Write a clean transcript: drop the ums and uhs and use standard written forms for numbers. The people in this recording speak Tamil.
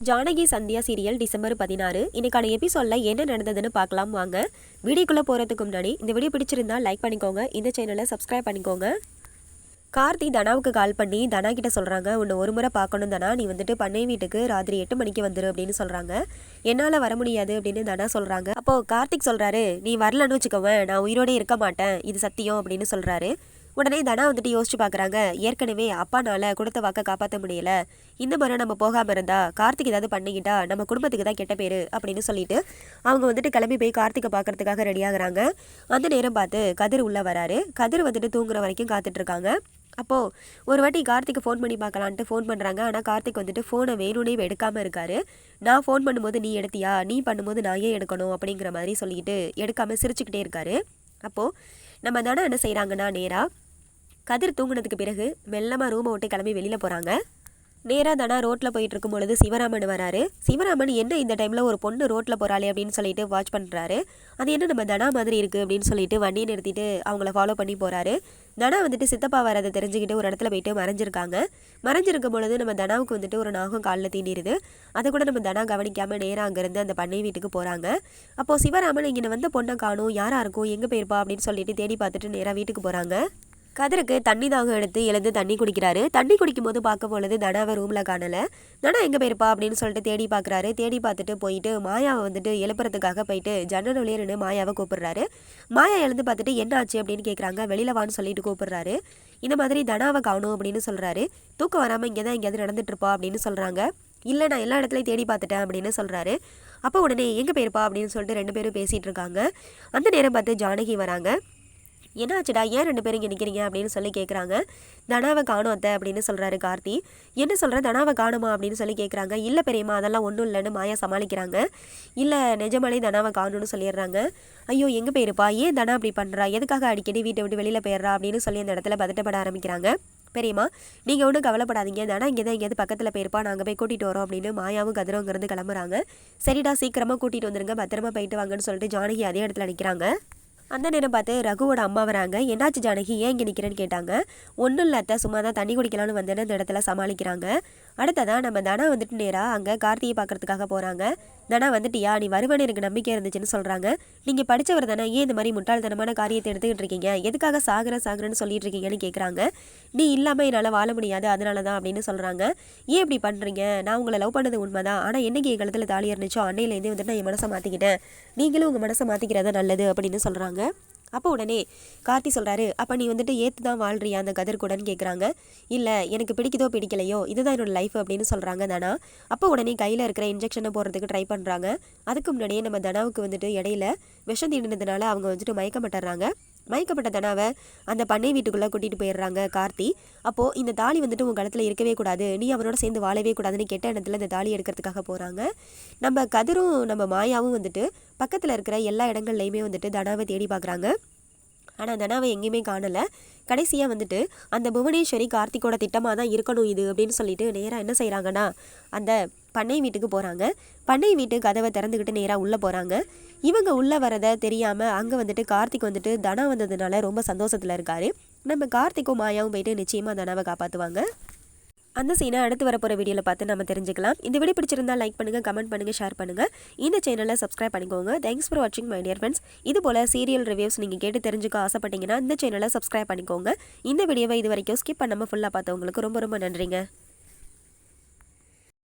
ஜானகி சந்தியா சீரியல் டிசம்பர் 16 இன்னைக்கான எபிசோட்ல என்ன நடந்ததுன்னு பார்க்கலாம் வாங்க. வீடியோக்குள்ளே போகிறதுக்கு முன்னாடி இந்த வீடியோ பிடிச்சிருந்தா லைக் பண்ணிக்கோங்க, இந்த சேனலை சப்ஸ்கிரைப் பண்ணிக்கோங்க. கார்த்தி தனாவுக்கு கால் பண்ணி தனா கிட்ட சொல்கிறாங்க, உன்னை ஒரு முறை பார்க்கணும் தனா, நீ வந்துட்டு பண்ணை வீட்டுக்கு ராத்திரி 8 மணிக்கு வந்துரு அப்படின்னு சொல்கிறாங்க. என்னால் வர முடியாது அப்படின்னு தனா சொல்கிறாங்க. அப்போது கார்த்திக் சொல்கிறாரு, நீ வரலன்னு வச்சுக்கோவேன், நான் உயிரோடே இருக்க மாட்டேன், இது சத்தியம் அப்படின்னு சொல்கிறாரு. உடனே தனா வந்துட்டு யோசிச்சு பார்க்குறாங்க, ஏற்கனவே அப்பானால கொடுத்த வாக்கை காப்பாற்ற முடியல, இந்த முறை நம்ம போகாமல் இருந்தா கார்த்திக் ஏதாவது பண்ணிக்கிட்டா நம்ம குடும்பத்துக்கு தான் கெட்ட பேர் அப்படின்னு சொல்லிட்டு அவங்க வந்துட்டு கிளம்பி போய் கார்த்திகை பார்க்கறதுக்காக ரெடி ஆகுறாங்க. அந்த நேரம் பார்த்து கதிர் உள்ளே வராரு. கதிர் வந்துட்டு தூங்குற வரைக்கும் காத்துட்ருக்காங்க. அப்போது ஒரு வாட்டி கார்த்திக்கு ஃபோன் பண்ணி பார்க்கலான்ட்டு ஃபோன் பண்ணுறாங்க. ஆனால் கார்த்திக் வந்துட்டு ஃபோனை வேணும்னே எடுக்காமல் இருக்காரு. நான் ஃபோன் பண்ணும்போது நீ எடுத்தியா, நீ பண்ணும்போது நான் ஏன் எடுக்கணும் அப்படிங்கிற மாதிரி சொல்லிக்கிட்டு எடுக்காமல் சிரிச்சுக்கிட்டே இருக்காரு. அப்போது நம்ம தானே என்ன செய்கிறாங்கன்னா, நேராக கதிர் தூங்குனதுக்கு பிறகு மெல்லமாக ரூமை விட்டு கிளம்பி வெளியில் போகிறாங்க. நேராக தானா ரோட்டில் போயிட்டு இருக்கும் பொழுது சிவராமன் வராரு. சிவராமன் என்ன இந்த டைமில் ஒரு பொண்ணு ரோட்டில் போகிறாளே அப்படின்னு சொல்லிட்டு வாட்ச் பண்ணுறாரு. அது என்ன நம்ம தனா மாதிரி இருக்குது அப்படின்னு சொல்லிட்டு வண்டியை நிறுத்திட்டு அவங்கள ஃபாலோ பண்ணி போகிறாரு. தனா வந்துட்டு சித்தப்பா வரதை தெரிஞ்சுக்கிட்டு ஒரு இடத்துல போயிட்டு மறைஞ்சிருக்காங்க. மறைஞ்சிருக்கும் பொழுது நம்ம தனாவுக்கு வந்துட்டு ஒரு நாகம் காலில் தீண்டிடுது. அதை கூட நம்ம தனா கவனிக்காமல் நேராக அங்கேருந்து அந்த பண்ணை வீட்டுக்கு போகிறாங்க. அப்போது சிவராமன் இங்கே வந்த பொண்ணை காணும், யாராக இருக்கும், எங்கே போயிருப்பா அப்படின்னு சொல்லிட்டு தேடி பார்த்துட்டு நேராக வீட்டுக்கு போகிறாங்க. கதிருக்கு தண்ணி தாகம் எடுத்து எழுந்து தண்ணி குடிக்கிறாரு. தண்ணி குடிக்கும் போது பார்க்க பொழுது தனாவை ரூமில் காணலை. தனா எங்கே போயிருப்பா அப்படின்னு சொல்லிட்டு தேடி பார்க்குறாரு. தேடி பார்த்துட்டு போயிட்டு மாயாவை வந்துட்டு எழுப்புறதுக்காக போயிட்டு ஜன்னல் வழியே நின்று மாயாவை கூப்பிடுறாரு. மாயா எழுந்து பார்த்துட்டு என்ன ஆச்சு அப்படின்னு கேட்குறாங்க. வெளியில் வான்னு சொல்லிட்டு கூப்பிடுறாரு. இந்த மாதிரி தனாவை காணும் அப்படின்னு சொல்கிறாரு. தூக்கம் வராமல் இங்கே தான் எங்கேயாவது நடந்துட்டுருப்பா அப்படின்னு சொல்கிறாங்க. இல்லை, நான் எல்லா இடத்துலையும் தேடி பார்த்துட்டேன் அப்படின்னு சொல்கிறாரு. அப்போ உடனே எங்கே போயிருப்பா அப்படின்னு சொல்லிட்டு 2 பேரும் பேசிகிட்டு இருக்காங்க. அந்த நேரம் பார்த்து ஜானகி வராங்க. என்னாச்சுடா, ஏன் 2 பேரும் இங்கே நிற்கிறீங்க அப்படின்னு சொல்லி கேட்குறாங்க. தனாவை காணும் அத்தை அப்படின்னு சொல்கிறாரு கார்த்தி. என்ன சொல்கிற, தனாவை காணுமா அப்படின்னு சொல்லி கேட்குறாங்க. இல்லை பெரியம்மா, அதெல்லாம் ஒன்றும் இல்லைன்னு மாயா சமாளிக்கிறாங்க. இல்லை, நிஜமாலே தனாவை காணும்னு சொல்லிடுறாங்க. ஐயோ எங்கே போயிருப்பா, ஏன் தனா அப்படி பண்ணுறா, எதுக்காக அடிக்கடி வீட்டை விட்டு வெளியில் போயிடுறா அப்படின்னு சொல்லி அந்த இடத்துல பதட்டப்பட ஆரம்பிக்கிறாங்க. பெரியம்மா நீங்கள் ஒன்றும் கவலைப்படாதீங்க, தனா இங்கே தான் எங்கேயாவது பக்கத்தில் போயிருப்பா, நாங்கள் போய் கூட்டிகிட்டு வரோம் அப்படின்னு மாயாவும் கதிரும் அங்கேருந்து கிளம்புறாங்க. சரிடா, சீக்கிரமாக கூட்டிகிட்டு வந்துருங்க, பத்திரமா போயிட்டு வாங்கன்னு சொல்லிட்டு ஜானகி அதே இடத்துல நிற்கிறாங்க. அந்த நேரம் பார்த்து ரகுவோட அம்மா வராங்க. என்னாச்சு ஜானகி, ஏன் இங்கே நிற்கிறேன்னு கேட்டாங்க. ஒன்றும் இல்லை அத்தை, சும்மா தான் தண்ணி குடிக்கலான்னு வந்தேன்னு அந்த இடத்துல சமாளிக்கிறாங்க. அடுத்ததான் நம்ம தனா வந்துட்டு நேராக அங்கே கார்த்தியை பார்க்கறதுக்காக போகிறாங்க. தனா வந்துட்டியா, நீ வருவேன்னு எனக்கு நம்பிக்கை இருந்துச்சுன்னு சொல்கிறாங்க. நீங்கள் படித்தவர் தானே, ஏன் இந்த மாதிரி முட்டாள்தனமான காரியத்தை எடுத்துக்கிட்டு இருக்கீங்க, எதுக்காக சாகுறேன்னு சொல்லிட்டு இருக்கீங்கன்னு கேட்குறாங்க. நீ இல்லாமல் என்னால் வாழ முடியாது, அதனால தான் அப்படின்னு சொல்கிறாங்க. ஏன் இப்படி பண்ணுறீங்க, நான் உங்களை லவ் பண்ணது உண்மைதான், ஆனால் என்னைக்கு என் கழுத்தில் தாலி இருந்துச்சோ அன்னையிலேருந்தே வந்துட்டு நான் என் மனசை மாற்றிக்கிட்டேன், நீங்களும் உங்கள் மனசை மாற்றிக்கிறதா நல்லது அப்படின்னு சொல்கிறாங்க. அப்போ உடனே கார்த்தி சொல்கிறாரு, அப்போ நீ வந்துட்டு ஏற்று தான் வாழ்றியா அந்த கதிர் கூடன்னு கேட்குறாங்க. இல்லை, எனக்கு பிடிக்குதோ பிடிக்கலையோ இதுதான் என்னோட லைஃப் அப்படின்னு சொல்கிறாங்க தனா. அப்போ உடனே கையில் இருக்கிற இன்ஜெக்ஷனை போடுறதுக்கு ட்ரை பண்ணுறாங்க. அதுக்கு முன்னாடியே நம்ம தனாவுக்கு வந்துட்டு இடையில விஷம் தீண்டினதுனால அவங்க வந்துட்டு மயக்கப்பட்டுறாங்க. மயக்கப்பட்ட தனாவை அந்த பண்ணை வீட்டுக்குள்ளே கூட்டிகிட்டு போயிடுறாங்க கார்த்தி. அப்போது இந்த தாலி வந்துட்டு உங்கள் கழுத்தில் இருக்கவே கூடாது, நீ அவனோட சேர்ந்து வாழவே கூடாதுன்னு கெட்ட இடத்துல இந்த தாலி எடுக்கிறதுக்காக போகிறாங்க. நம்ம கதிரும் நம்ம மாயாவும் வந்துட்டு பக்கத்தில் இருக்கிற எல்லா இடங்கள்லையுமே வந்துட்டு தனாவை தேடி பார்க்குறாங்க. ஆனால் தனாவை எங்கேயுமே காணலை. கடைசியாக வந்துட்டு அந்த புவனேஸ்வரி கார்த்திகோட திட்டமாக தான் இருக்கணும் இது அப்படின்னு சொல்லிட்டு நேராக என்ன செய்கிறாங்கன்னா அந்த பண்ணை வீட்டுக்கு போகிறாங்க. பண்ணை வீட்டு கதவை திறந்துக்கிட்டு நேராக உள்ளே போகிறாங்க. இவங்க உள்ளே வரதை தெரியாமல் அங்கே வந்துட்டு கார்த்திக் வந்துட்டு தனா வந்ததுனால ரொம்ப சந்தோஷத்தில் இருக்கார். நம்ம கார்த்திக்கும் மாயாவும் போயிட்டு நிச்சயமாக தனாவை காப்பாற்றுவாங்க. அந்த சீனை அடுத்து வரப்போகிற வீடியோவில் பார்த்து நம்ம தெரிஞ்சுக்கலாம். இந்த வீடியோ பிடிச்சிருந்தால் லைக் பண்ணுங்கள், கமெண்ட் பண்ணுங்கள், ஷேர் பண்ணுங்கள். இந்த சேனலை சப்ஸ்கிரைப் பண்ணிக்கோங்க. தேங்க்ஸ் ஃபார் வாட்சிங் மை டியர் ஃப்ரெண்ட்ஸ். இது போல் சீரியல் ரிவ்யூஸ் நீங்கள் கேட்டு தெரிஞ்சுக்க ஆசைப்பட்டீங்கன்னா இந்த சேனலை சப்ஸ்கிரைப் பண்ணிக்கோங்க. இந்த வீடியோவை இது வரைக்கும் ஸ்கிப் பண்ணாமல் ஃபுல்லாக பார்த்தவங்களுக்கு ரொம்ப ரொம்ப நன்றிங்க.